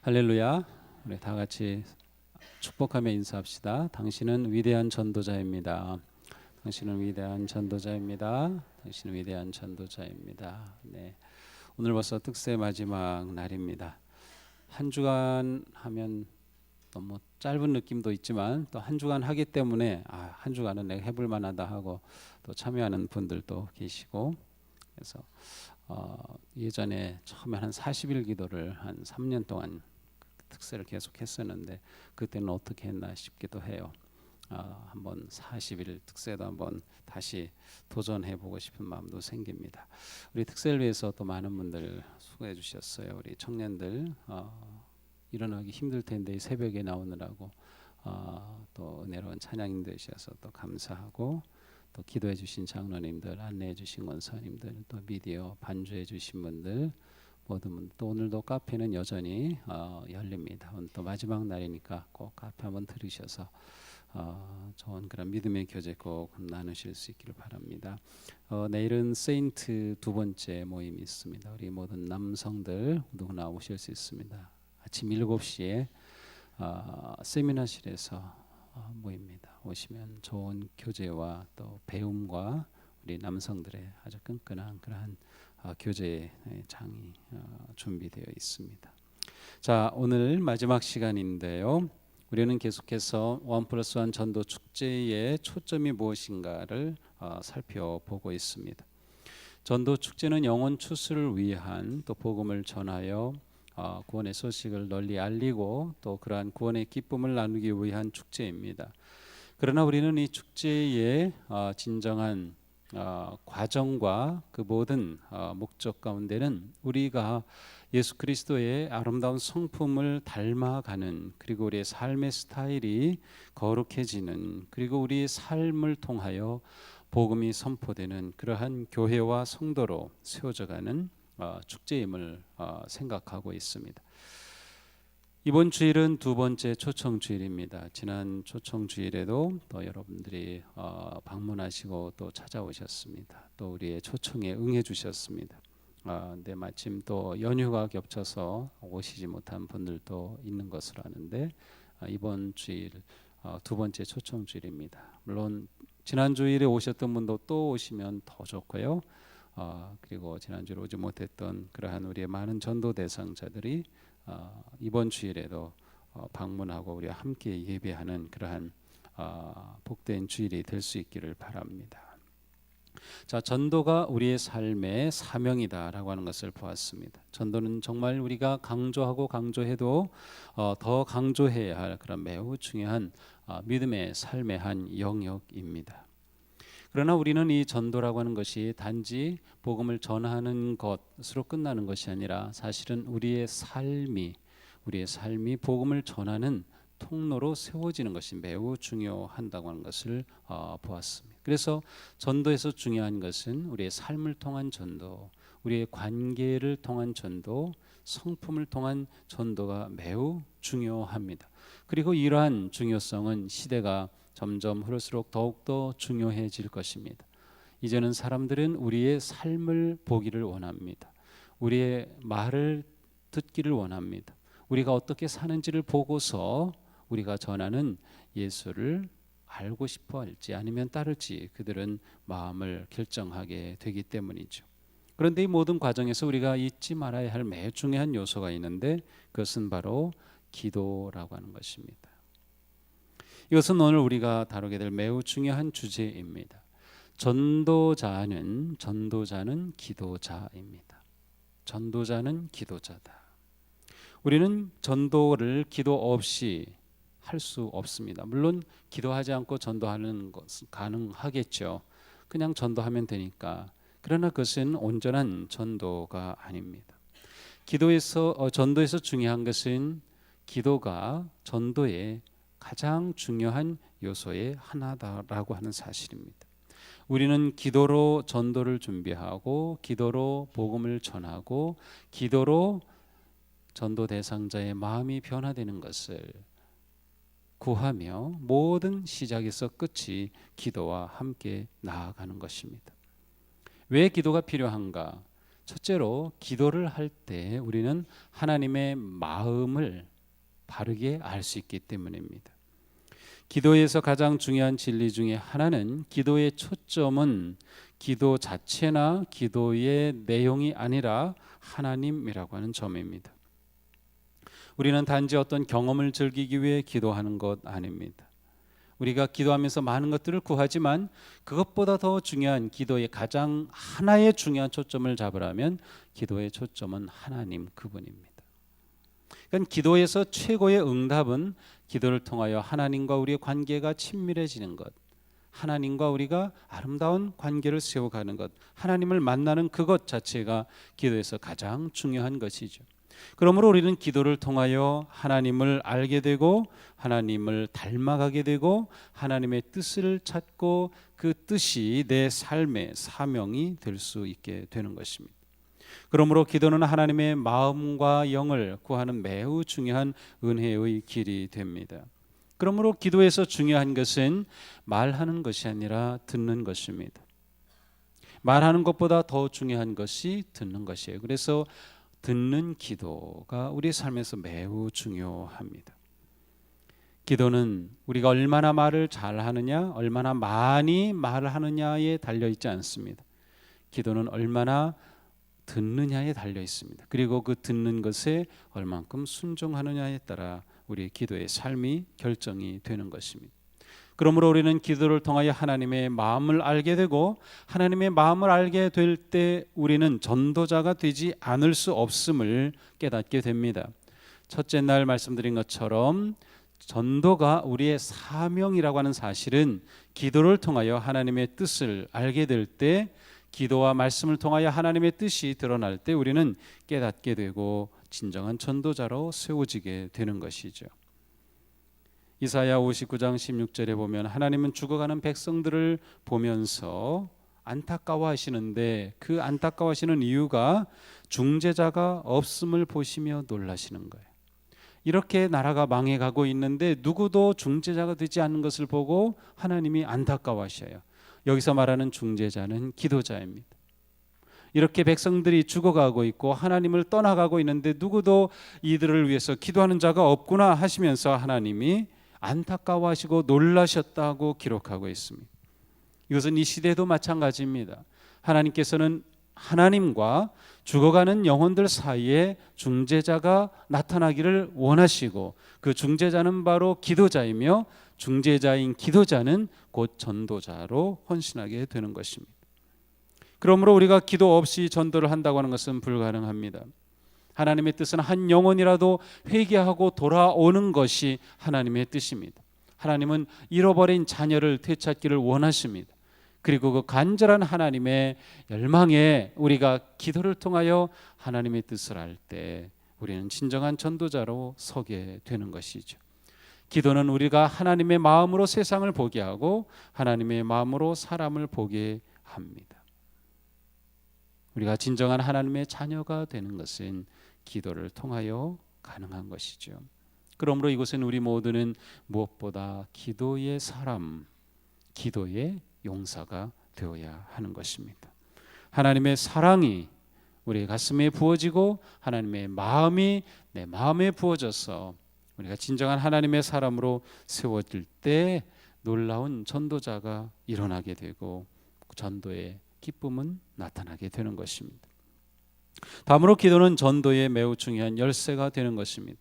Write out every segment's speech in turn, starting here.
할렐루야. 우리 다 같이 축복하며 인사합시다. 당신은 위대한 전도자입니다. 당신은 위대한 전도자입니다. 당신은 위대한 전도자입니다. 네. 오늘 벌써 특세 마지막 날입니다. 한 주간 하면 너무 짧은 느낌도 있지만 또 한 주간 하기 때문에 한 주간은 내가 해볼 만하다 하고 또 참여하는 분들도 계시고, 그래서 예전에 처음에 한 40일 기도를 한 3년 동안 특세를 계속 했었는데 그때는 어떻게 했나 싶기도 해요. 한번 40일 특세도 한번 다시 도전해 보고 싶은 마음도 생깁니다. 우리 특세를 위해서 또 많은 분들 수고해 주셨어요. 우리 청년들 일어나기 힘들 텐데 새벽에 나오느라고 또 은혜로운 찬양인 되셔서 또 감사하고, 또 기도해 주신 장로님들, 안내해 주신 원사님들, 또 미디어 반주해 주신 분들, 모든 분들, 또 오늘도 카페는 여전히 열립니다. 오늘 또 마지막 날이니까 꼭 카페 한번 들으셔서 좋은 그런 믿음의 교제 꼭 나누실 수 있기를 바랍니다. 내일은 세인트 두 번째 모임이 있습니다. 우리 모든 남성들 누구나 오실 수 있습니다. 아침 7시에 세미나실에서 모입니다. 오시면 좋은 교제와 또 배움과 우리 남성들의 아주 끈끈한 그러한 교제의 장이 준비되어 있습니다. 자, 오늘 마지막 시간인데요. 우리는 계속해서 1+1 전도 축제의 초점이 무엇인가를 살펴보고 있습니다. 전도 축제는 영혼 추수를 위한 또 복음을 전하여 구원의 소식을 널리 알리고 또 그러한 구원의 기쁨을 나누기 위한 축제입니다. 그러나 우리는 이 축제의 진정한 과정과 그 모든 목적 가운데는 우리가 예수 그리스도의 아름다운 성품을 닮아가는, 그리고 우리의 삶의 스타일이 거룩해지는, 그리고 우리의 삶을 통하여 복음이 선포되는 그러한 교회와 성도로 세워져가는 축제임을 생각하고 있습니다. 이번 주일은 두 번째 초청 주일입니다. 지난 초청 주일에도 또 여러분들이 방문하시고 또 찾아오셨습니다. 또 우리의 초청에 응해 주셨습니다. 근데 마침 또 연휴가 겹쳐서 오시지 못한 분들도 있는 것으로 아는데, 이번 주일 두 번째 초청 주일입니다. 물론 지난 주일에 오셨던 분도 또 오시면 더 좋고요. 그리고 지난주에 오지 못했던 그러한 우리의 많은 전도 대상자들이 이번 주일에도 방문하고 우리와 함께 예배하는 그러한 복된 주일이 될 수 있기를 바랍니다. 자, 전도가 우리의 삶의 사명이다라고 하는 것을 보았습니다. 전도는 정말 우리가 강조하고 강조해도 더 강조해야 할 그런 매우 중요한 믿음의 삶의 한 영역입니다. 그러나 우리는 이 전도라고 하는 것이 단지 복음을 전하는 것으로 끝나는 것이 아니라 사실은 우리의 삶이 복음을 전하는 통로로 세워지는 것이 매우 중요하다고 하는 것을 보았습니다. 그래서 전도에서 중요한 것은 우리의 삶을 통한 전도, 우리의 관계를 통한 전도, 성품을 통한 전도가 매우 중요합니다. 그리고 이러한 중요성은 시대가 점점 흐를수록 더욱더 중요해질 것입니다. 이제는 사람들은 우리의 삶을 보기를 원합니다. 우리의 말을 듣기를 원합니다. 우리가 어떻게 사는지를 보고서 우리가 전하는 예수를 알고 싶어 할지 아니면 따를지 그들은 마음을 결정하게 되기 때문이죠. 그런데 이 모든 과정에서 우리가 잊지 말아야 할 매우 중요한 요소가 있는데, 그것은 바로 기도라고 하는 것입니다. 이것은 오늘 우리가 다루게 될 매우 중요한 주제입니다. 전도자는 기도자입니다. 전도자는 기도자다. 우리는 전도를 기도 없이 할 수 없습니다. 물론 기도하지 않고 전도하는 것은 가능하겠죠. 그냥 전도하면 되니까. 그러나 그것은 온전한 전도가 아닙니다. 전도에서 중요한 것은 기도가 전도의 가장 중요한 요소의 하나다라고 하는 사실입니다. 우리는 기도로 전도를 준비하고, 기도로 복음을 전하고, 기도로 전도 대상자의 마음이 변화되는 것을 구하며 모든 시작에서 끝이 기도와 함께 나아가는 것입니다. 왜 기도가 필요한가? 첫째로 기도를 할 때 우리는 하나님의 마음을 바르게 알 수 있기 때문입니다. 기도에서 가장 중요한 진리 중에 하나는 기도의 초점은 기도 자체나 기도의 내용이 아니라 하나님이라고 하는 점입니다. 우리는 단지 어떤 경험을 즐기기 위해 기도하는 것 아닙니다. 우리가 기도하면서 많은 것들을 구하지만 그것보다 더 중요한 기도의 가장 하나의 중요한 초점을 잡으라면 기도의 초점은 하나님 그분입니다. 그러니까 기도에서 최고의 응답은 기도를 통하여 하나님과 우리의 관계가 친밀해지는 것, 하나님과 우리가 아름다운 관계를 세워가는 것, 하나님을 만나는 그것 자체가 기도에서 가장 중요한 것이죠. 그러므로 우리는 기도를 통하여 하나님을 알게 되고 하나님을 닮아가게 되고 하나님의 뜻을 찾고 그 뜻이 내 삶의 사명이 될 수 있게 되는 것입니다. 그러므로 기도는 하나님의 마음과 영을 구하는 매우 중요한 은혜의 길이 됩니다. 그러므로 기도에서 중요한 것은 말하는 것이 아니라 듣는 것입니다. 말하는 것보다 더 중요한 것이 듣는 것이에요. 그래서 듣는 기도가 우리 삶에서 매우 중요합니다. 기도는 우리가 얼마나 말을 잘하느냐, 얼마나 많이 말을 하느냐에 달려있지 않습니다. 기도는 얼마나 듣느냐에 달려 있습니다. 그리고 그 듣는 것에 얼만큼 순종하느냐에 따라 우리의 기도의 삶이 결정이 되는 것입니다. 그러므로 우리는 기도를 통하여 하나님의 마음을 알게 되고 하나님의 마음을 알게 될 때 우리는 전도자가 되지 않을 수 없음을 깨닫게 됩니다. 첫째 날 말씀드린 것처럼 전도가 우리의 사명이라고 하는 사실은 기도를 통하여 하나님의 뜻을 알게 될 때, 기도와 말씀을 통하여 하나님의 뜻이 드러날 때 우리는 깨닫게 되고 진정한 전도자로 세워지게 되는 것이죠. 이사야 59장 16절에 보면 하나님은 죽어가는 백성들을 보면서 안타까워하시는데 그 안타까워하시는 이유가 중재자가 없음을 보시며 놀라시는 거예요. 이렇게 나라가 망해가고 있는데 누구도 중재자가 되지 않는 것을 보고 하나님이 안타까워하셔요. 여기서 말하는 중재자는 기도자입니다. 이렇게 백성들이 죽어가고 있고 하나님을 떠나가고 있는데 누구도 이들을 위해서 기도하는 자가 없구나 하시면서 하나님이 안타까워하시고 놀라셨다고 기록하고 있습니다. 이것은 이 시대도 마찬가지입니다. 하나님께서는 하나님과 죽어가는 영혼들 사이에 중재자가 나타나기를 원하시고 그 중재자는 바로 기도자이며 중재자인 기도자는 곧 전도자로 헌신하게 되는 것입니다. 그러므로 우리가 기도 없이 전도를 한다고 하는 것은 불가능합니다. 하나님의 뜻은 한 영혼이라도 회개하고 돌아오는 것이 하나님의 뜻입니다. 하나님은 잃어버린 자녀를 되찾기를 원하십니다. 그리고 그 간절한 하나님의 열망에 우리가 기도를 통하여 하나님의 뜻을 알 때 우리는 진정한 전도자로 서게 되는 것이죠. 기도는 우리가 하나님의 마음으로 세상을 보게 하고 하나님의 마음으로 사람을 보게 합니다. 우리가 진정한 하나님의 자녀가 되는 것은 기도를 통하여 가능한 것이죠. 그러므로 이곳은 우리 모두는 무엇보다 기도의 사람, 기도의 용사가 되어야 하는 것입니다. 하나님의 사랑이 우리 가슴에 부어지고 하나님의 마음이 내 마음에 부어져서 우리가 진정한 하나님의 사람으로 세워질 때 놀라운 전도자가 일어나게 되고 전도의 기쁨은 나타나게 되는 것입니다. 다음으로 기도는 전도에 매우 중요한 열쇠가 되는 것입니다.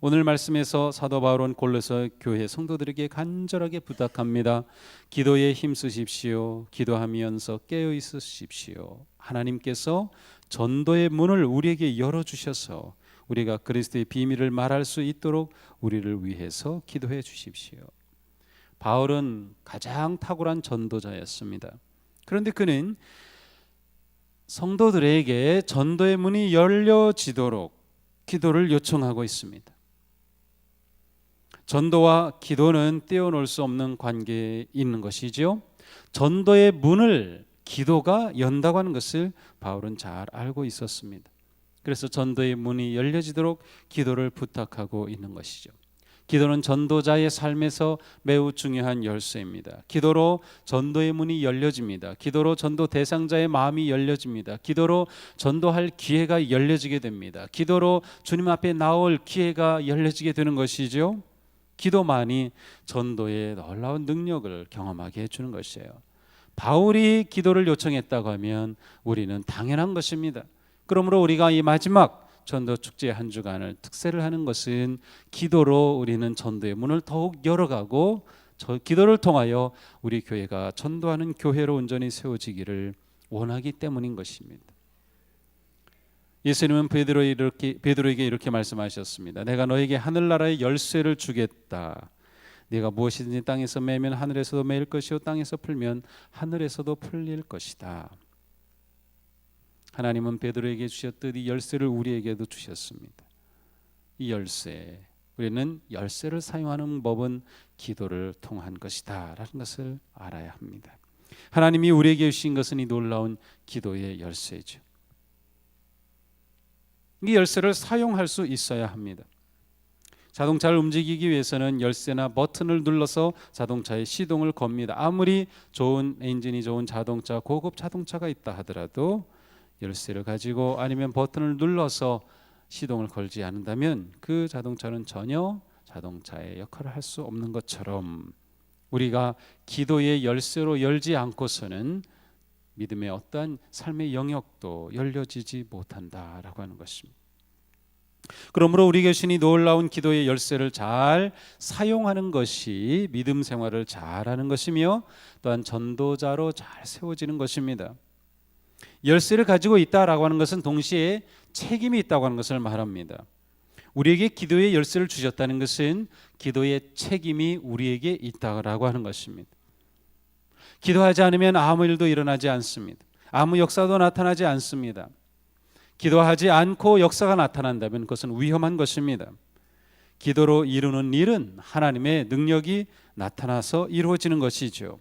오늘 말씀에서 사도 바울은 골로새 교회 성도들에게 간절하게 부탁합니다. 기도에 힘쓰십시오. 기도하면서 깨어 있으십시오. 하나님께서 전도의 문을 우리에게 열어주셔서 우리가 그리스도의 비밀을 말할 수 있도록 우리를 위해서 기도해 주십시오. 바울은 가장 탁월한 전도자였습니다. 그런데 그는 성도들에게 전도의 문이 열려지도록 기도를 요청하고 있습니다. 전도와 기도는 떼어놓을 수 없는 관계에 있는 것이죠. 전도의 문을 기도가 연다고 하는 것을 바울은 잘 알고 있었습니다. 그래서 전도의 문이 열려지도록 기도를 부탁하고 있는 것이죠. 기도는 전도자의 삶에서 매우 중요한 열쇠입니다. 기도로 전도의 문이 열려집니다. 기도로 전도 대상자의 마음이 열려집니다. 기도로 전도할 기회가 열려지게 됩니다. 기도로 주님 앞에 나올 기회가 열려지게 되는 것이죠. 기도만이 전도의 놀라운 능력을 경험하게 해주는 것이에요. 바울이 기도를 요청했다고 하면 우리는 당연한 것입니다. 그러므로 우리가 이 마지막 전도 축제 한 주간을 특세를 하는 것은 기도로 우리는 전도의 문을 더욱 열어가고 기도를 통하여 우리 교회가 전도하는 교회로 온전히 세워지기를 원하기 때문인 것입니다. 예수님은 베드로에게 이렇게 말씀하셨습니다. 내가 너에게 하늘나라의 열쇠를 주겠다. 네가 무엇이든지 땅에서 매면 하늘에서도 매일 것이요 땅에서 풀면 하늘에서도 풀릴 것이다. 하나님은 베드로에게 주셨듯 이 열쇠를 우리에게도 주셨습니다. 이 열쇠, 우리는 열쇠를 사용하는 법은 기도를 통한 것이다 라는 것을 알아야 합니다. 하나님이 우리에게 주신 것은 이 놀라운 기도의 열쇠죠. 이 열쇠를 사용할 수 있어야 합니다. 자동차를 움직이기 위해서는 열쇠나 버튼을 눌러서 자동차의 시동을 겁니다. 아무리 좋은 엔진이 좋은 자동차, 고급 자동차가 있다 하더라도 열쇠를 가지고 아니면 버튼을 눌러서 시동을 걸지 않는다면 그 자동차는 전혀 자동차의 역할을 할 수 없는 것처럼 우리가 기도의 열쇠로 열지 않고서는 믿음의 어떠한 삶의 영역도 열려지지 못한다라고 하는 것입니다. 그러므로 우리 교신이 놀라운 기도의 열쇠를 잘 사용하는 것이 믿음 생활을 잘하는 것이며 또한 전도자로 잘 세워지는 것입니다. 열쇠를 가지고 있다라고 하는 것은 동시에 책임이 있다고 하는 것을 말합니다. 우리에게 기도의 열쇠를 주셨다는 것은 기도의 책임이 우리에게 있다라고 하는 것입니다. 기도하지 않으면 아무 일도 일어나지 않습니다. 아무 역사도 나타나지 않습니다. 기도하지 않고 역사가 나타난다면 그것은 위험한 것입니다. 기도로 이루는 일은 하나님의 능력이 나타나서 이루어지는 것이죠.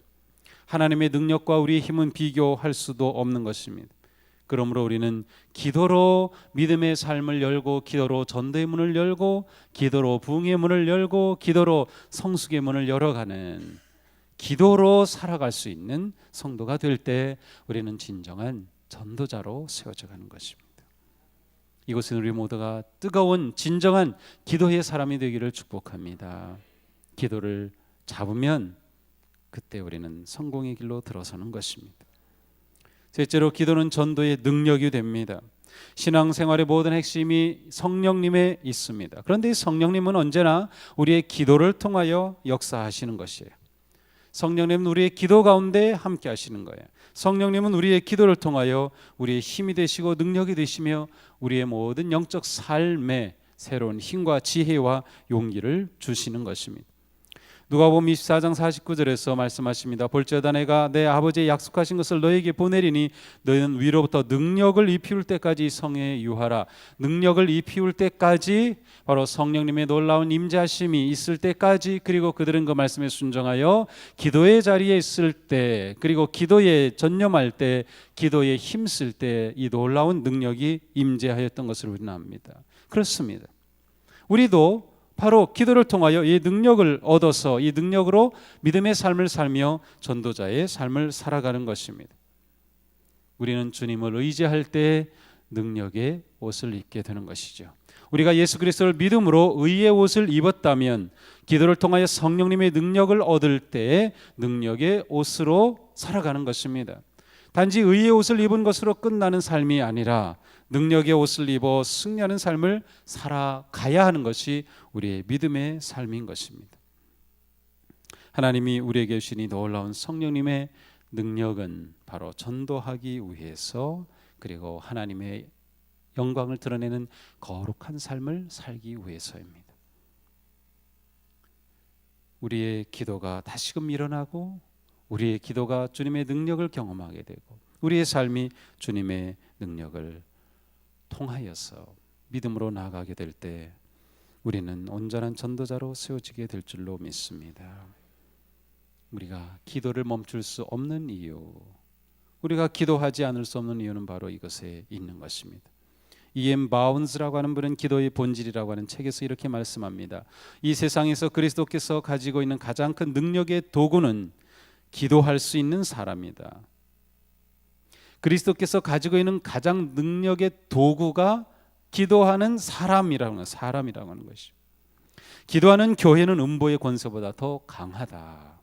하나님의 능력과 우리의 힘은 비교할 수도 없는 것입니다. 그러므로 우리는 기도로 믿음의 삶을 열고 기도로 전도의 문을 열고 기도로 부흥의 문을 열고 기도로 성숙의 문을 열어가는 기도로 살아갈 수 있는 성도가 될 때 우리는 진정한 전도자로 세워져 가는 것입니다. 이곳은 우리 모두가 뜨거운 진정한 기도의 사람이 되기를 축복합니다. 기도를 잡으면 그때 우리는 성공의 길로 들어서는 것입니다. 셋째로 기도는 전도의 능력이 됩니다. 신앙생활의 모든 핵심이 성령님에 있습니다. 그런데 이 성령님은 언제나 우리의 기도를 통하여 역사하시는 것이에요. 성령님은 우리의 기도 가운데 함께 하시는 거예요. 성령님은 우리의 기도를 통하여 우리의 힘이 되시고 능력이 되시며 우리의 모든 영적 삶에 새로운 힘과 지혜와 용기를 주시는 것입니다. 누가복음 24장 49절에서 말씀하십니다. 볼지어다 내가 내 아버지의 약속하신 것을 너에게 보내리니 너희는 위로부터 능력을 입히울 때까지 성에 유하라. 능력을 입히울 때까지 바로 성령님의 놀라운 임재하심이 있을 때까지, 그리고 그들은 그 말씀에 순종하여 기도의 자리에 있을 때, 그리고 기도에 전념할 때, 기도에 힘쓸 때 이 놀라운 능력이 임재하였던 것을 우리는 압니다. 그렇습니다. 우리도 바로 기도를 통하여 이 능력을 얻어서 이 능력으로 믿음의 삶을 살며 전도자의 삶을 살아가는 것입니다. 우리는 주님을 의지할 때 능력의 옷을 입게 되는 것이죠. 우리가 예수 그리스도를 믿음으로 의의 옷을 입었다면 기도를 통하여 성령님의 능력을 얻을 때 능력의 옷으로 살아가는 것입니다. 단지 의의 옷을 입은 것으로 끝나는 삶이 아니라 능력의 옷을 입어 승리하는 삶을 살아가야 하는 것이 우리의 믿음의 삶인 것입니다. 하나님이 우리에게 주신 이 놀라운 성령님의 능력은 바로 전도하기 위해서, 그리고 하나님의 영광을 드러내는 거룩한 삶을 살기 위해서입니다. 우리의 기도가 다시금 일어나고 우리의 기도가 주님의 능력을 경험하게 되고 우리의 삶이 주님의 능력을 통하여서 믿음으로 나아가게 될 때 우리는 온전한 전도자로 세워지게 될 줄로 믿습니다. 우리가 기도를 멈출 수 없는 이유, 우리가 기도하지 않을 수 없는 이유는 바로 이것에 있는 것입니다. E.M. 바운즈라고 하는 분은 기도의 본질이라고 하는 책에서 이렇게 말씀합니다. 이 세상에서 그리스도께서 가지고 있는 가장 큰 능력의 도구는 기도할 수 있는 사람이다. 그리스도께서 가지고 있는 가장 능력의 도구가 기도하는 사람이라고 하는 것이죠. 기도하는 교회는 음보의 권세보다 더 강하다.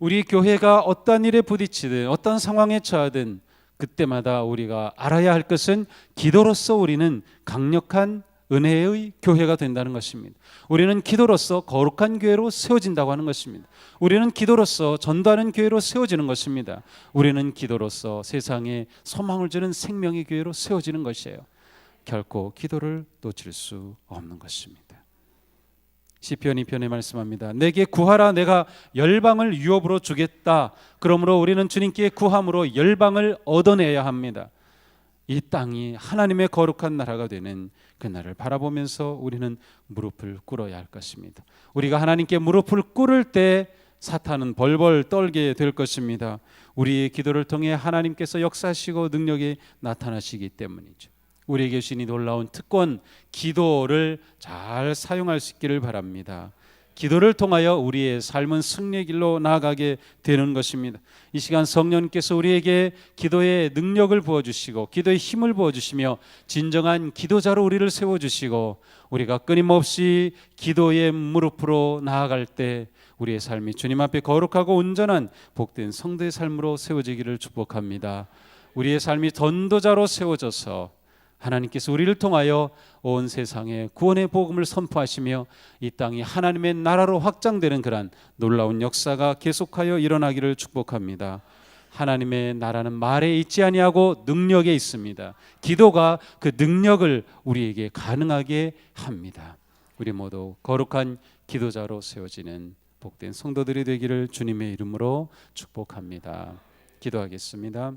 우리 교회가 어떤 일에 부딪히든 어떤 상황에 처하든 그때마다 우리가 알아야 할 것은 기도로서 우리는 강력한 은혜의 교회가 된다는 것입니다. 우리는 기도로서 거룩한 교회로 세워진다고 하는 것입니다. 우리는 기도로서 전도하는 교회로 세워지는 것입니다. 우리는 기도로서 세상에 소망을 주는 생명의 교회로 세워지는 것이에요. 결코 기도를 놓칠 수 없는 것입니다. 시편 2편에 말씀합니다. 내게 구하라, 내가 열방을 유업으로 주겠다. 그러므로 우리는 주님께 구함으로 열방을 얻어내야 합니다. 이 땅이 하나님의 거룩한 나라가 되는 그날을 바라보면서 우리는 무릎을 꿇어야 할 것입니다. 우리가 하나님께 무릎을 꿇을 때 사탄은 벌벌 떨게 될 것입니다. 우리의 기도를 통해 하나님께서 역사하시고 능력이 나타나시기 때문이죠. 우리에게 주신 이 놀라운 특권, 기도를 잘 사용할 수 있기를 바랍니다. 기도를 통하여 우리의 삶은 승리의 길로 나아가게 되는 것입니다. 이 시간 성령님께서 우리에게 기도의 능력을 부어주시고 기도의 힘을 부어주시며 진정한 기도자로 우리를 세워주시고 우리가 끊임없이 기도의 무릎으로 나아갈 때 우리의 삶이 주님 앞에 거룩하고 온전한 복된 성도의 삶으로 세워지기를 축복합니다. 우리의 삶이 전도자로 세워져서 하나님께서 우리를 통하여 온 세상에 구원의 복음을 선포하시며 이 땅이 하나님의 나라로 확장되는 그런 놀라운 역사가 계속하여 일어나기를 축복합니다. 하나님의 나라는 말에 있지 아니하고 능력에 있습니다. 기도가 그 능력을 우리에게 가능하게 합니다. 우리 모두 거룩한 기도자로 세워지는 복된 성도들이 되기를 주님의 이름으로 축복합니다. 기도하겠습니다.